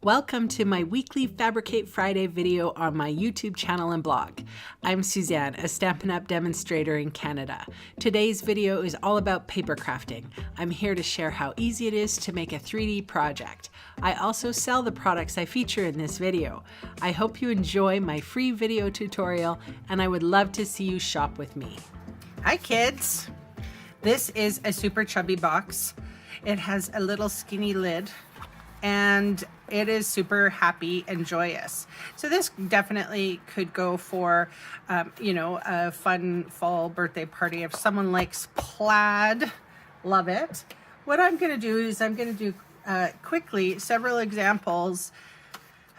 Welcome to my weekly Fabricate Friday video on my YouTube channel and blog. I'm Suzanne, a Stampin' Up! Demonstrator in Canada. Today's video is all about paper crafting. I'm here to share how easy it is to make a 3D project. I also sell the products I feature in this video. I hope you enjoy my free video tutorial, and I would love to see you shop with me. Hi kids! This is a super chubby box. It has a little skinny lid and it is super happy and joyous. So this definitely could go for, a fun fall birthday party. If someone likes plaid, love it. What I'm going to do is I'm going to do quickly several examples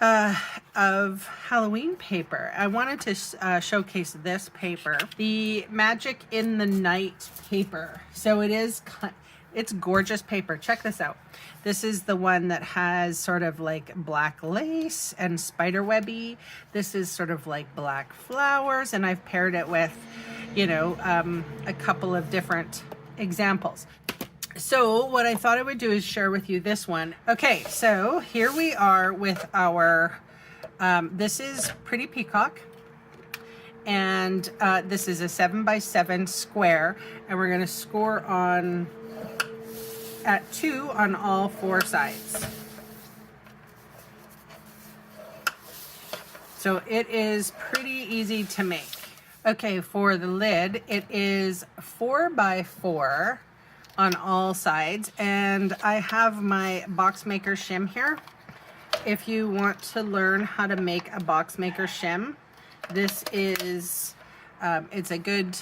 of Halloween paper. I wanted to showcase this paper, the Magic in the Night paper. So it's gorgeous paper. Check this out. This is the one that has sort of like black lace and spider webby. This is sort of like black flowers, and I've paired it with, a couple of different examples. So what I thought I would do is share with you this one. Okay, so here we are with our, this is Pretty Peacock. And this is a 7x7 square, and we're gonna score at 2 on all 4 sides. So it is pretty easy to make. Okay, for the lid, it is 4x4 on all sides, and I have my box maker shim here. If you want to learn how to make a box maker shim, this is it's a good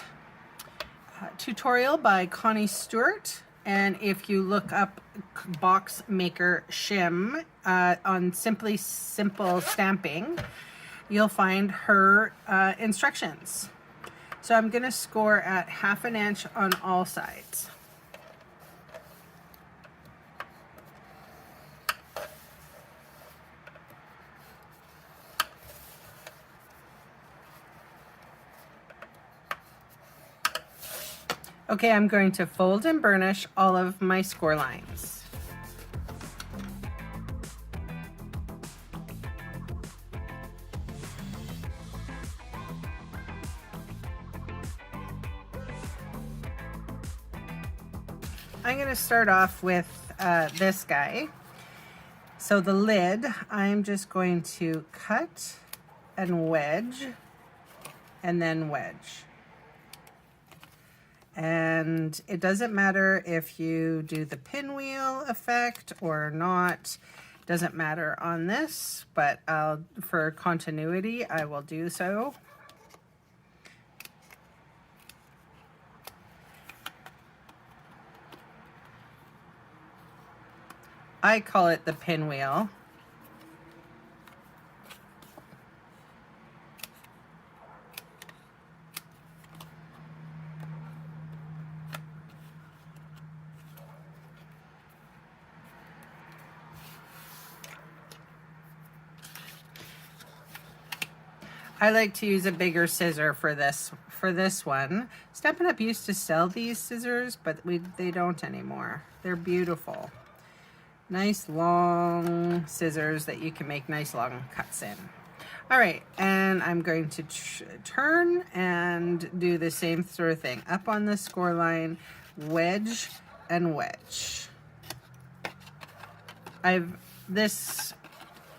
tutorial by Connie Stewart. And if you look up box maker shim on Simply Simple Stamping, you'll find her instructions. So I'm going to score at 1/2 inch on all sides. Okay, I'm going to fold and burnish all of my score lines. I'm going to start off with this guy. So the lid, I'm just going to cut and wedge and then wedge. And it doesn't matter if you do the pinwheel effect or not. Doesn't matter on this, but for continuity, I will do so. I call it the pinwheel. I like to use a bigger scissor for this one. Stampin' Up! Used to sell these scissors, but they don't anymore. They're beautiful. Nice long scissors that you can make nice long cuts in. All right, and I'm going to turn and do the same sort of thing. Up on the score line, wedge and wedge. This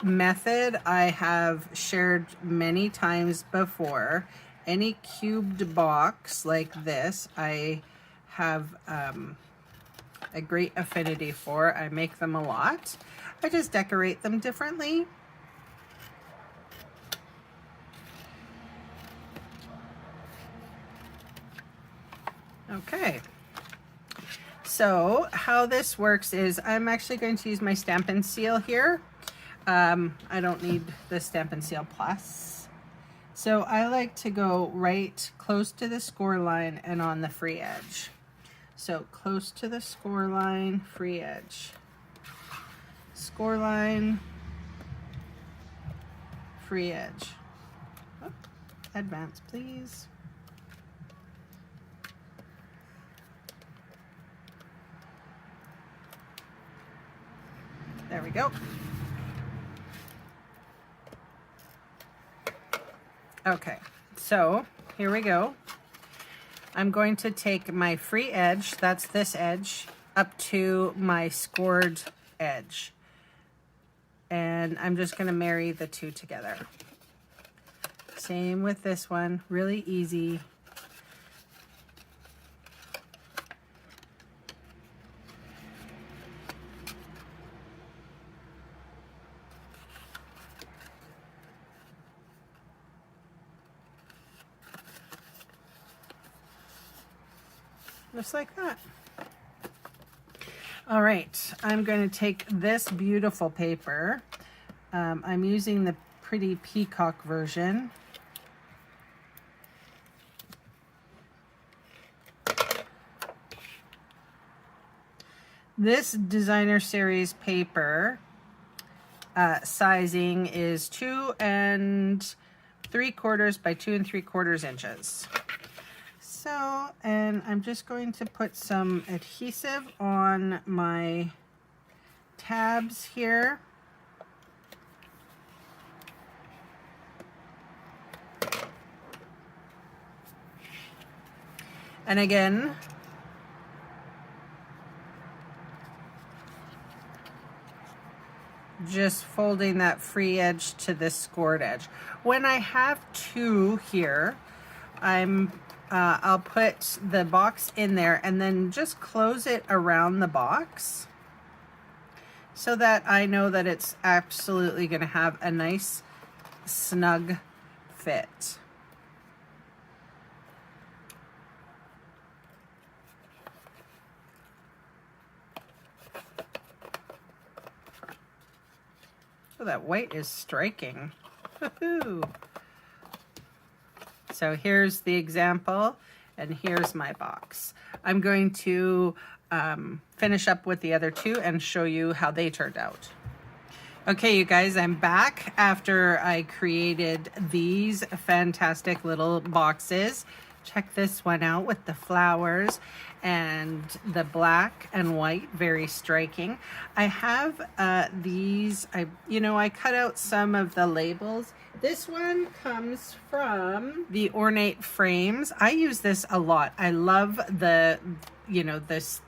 method I have shared many times before. Any cubed box like this, I have a great affinity for. I make them a lot. I just decorate them differently. Okay. So how this works is I'm actually going to use my Stampin' Seal here. I don't need the Stampin' Seal Plus. So I like to go right close to the score line and on the free edge. So close to the score line, free edge. Score line, free edge. Oh, advance, please. There we go. Okay, so here we go. I'm going to take my free edge, that's this edge, up to my scored edge. And I'm just going to marry the two together. Same with this one, really easy. Just like that. All right, I'm going to take this beautiful paper. I'm using the pretty peacock version. This designer series paper sizing is 2 3/4 by 2 3/4 inches. So, and I'm just going to put some adhesive on my tabs here. And again, just folding that free edge to this scored edge. When I have two here, I'll put the box in there and then just close it around the box so that I know that it's absolutely going to have a nice snug fit. Oh, that white is striking. Woohoo! So here's the example, and here's my box. I'm going to finish up with the other two and show you how they turned out. Okay, you guys, I'm back after I created these fantastic little boxes. Check this one out with the flowers and the black and white, very striking. I have these, I cut out some of the labels. This one comes from the Ornate Frames. I use this a lot. I love the, this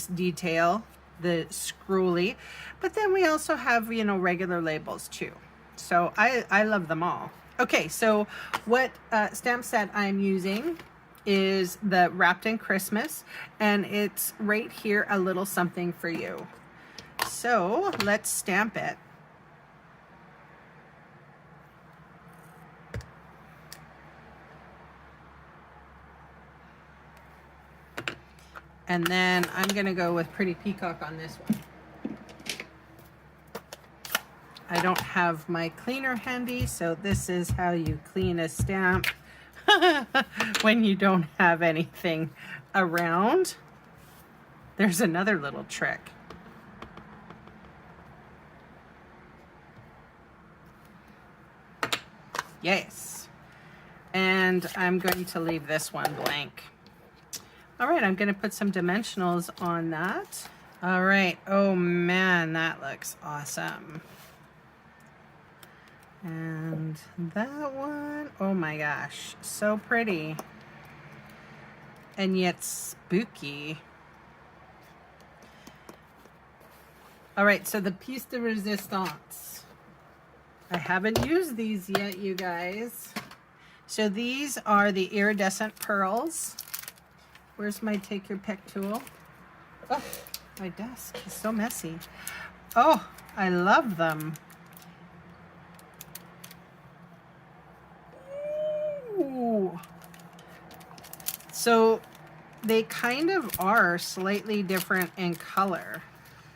detail, the scrolly, but then we also have, regular labels too. So I love them all. Okay, so what stamp set I'm using is the Wrapped in Christmas, and it's right here, a little something for you. So let's stamp it. And then I'm gonna go with Pretty Peacock on this one. I don't have my cleaner handy, so this is how you clean a stamp when you don't have anything around. There's another little trick. Yes. And I'm going to leave this one blank. All right, I'm going to put some dimensionals on that. All right. Oh man, that looks awesome. And that one, oh my gosh, so pretty. And yet spooky. All right, so the piece de resistance. I haven't used these yet, you guys. So these are the iridescent pearls. Where's my take your pick tool? Oh, my desk is so messy. Oh, I love them. Ooh. So they kind of are slightly different in color.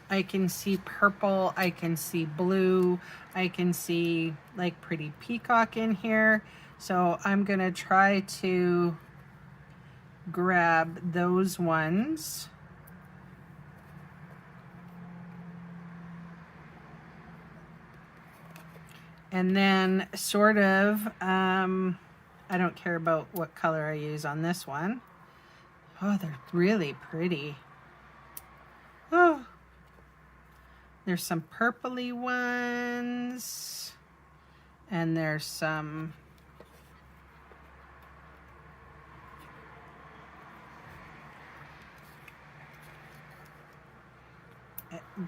I can see purple, I can see blue, I can see like Pretty Peacock in here. So I'm gonna try to grab those ones. And then sort of, I don't care about what color I use on this one. Oh, they're really pretty. Oh, there's some purpley ones. And there's some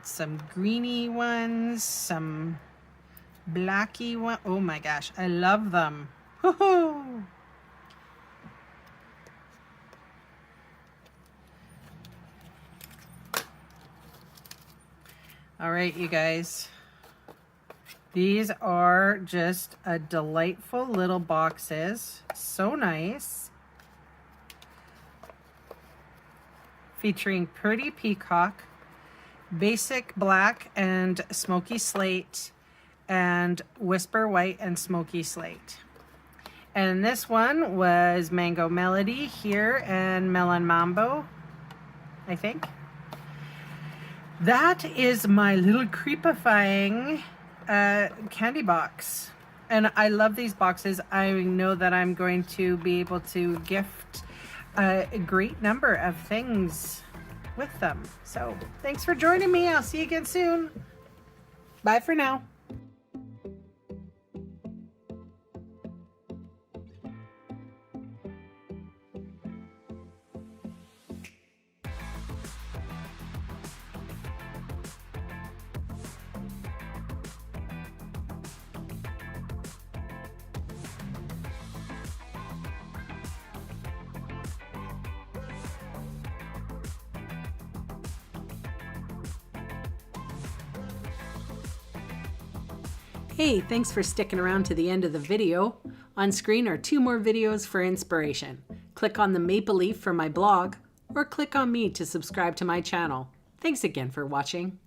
some greeny ones, some blacky one. Oh my gosh, I love them. Woohoo! All right, you guys. These are just a delightful little boxes. So nice. Featuring Pretty Peacock, Basic Black and Smoky Slate, and Whisper White and Smoky Slate. And this one was Mango Melody here and Melon Mambo, I think. That is my little creepifying candy box. And I love these boxes. I know that I'm going to be able to gift a great number of things with them. So thanks for joining me. I'll see you again soon. Bye for now. Hey, thanks for sticking around to the end of the video. On screen are 2 more videos for inspiration. Click on the maple leaf for my blog, or click on me to subscribe to my channel. Thanks again for watching.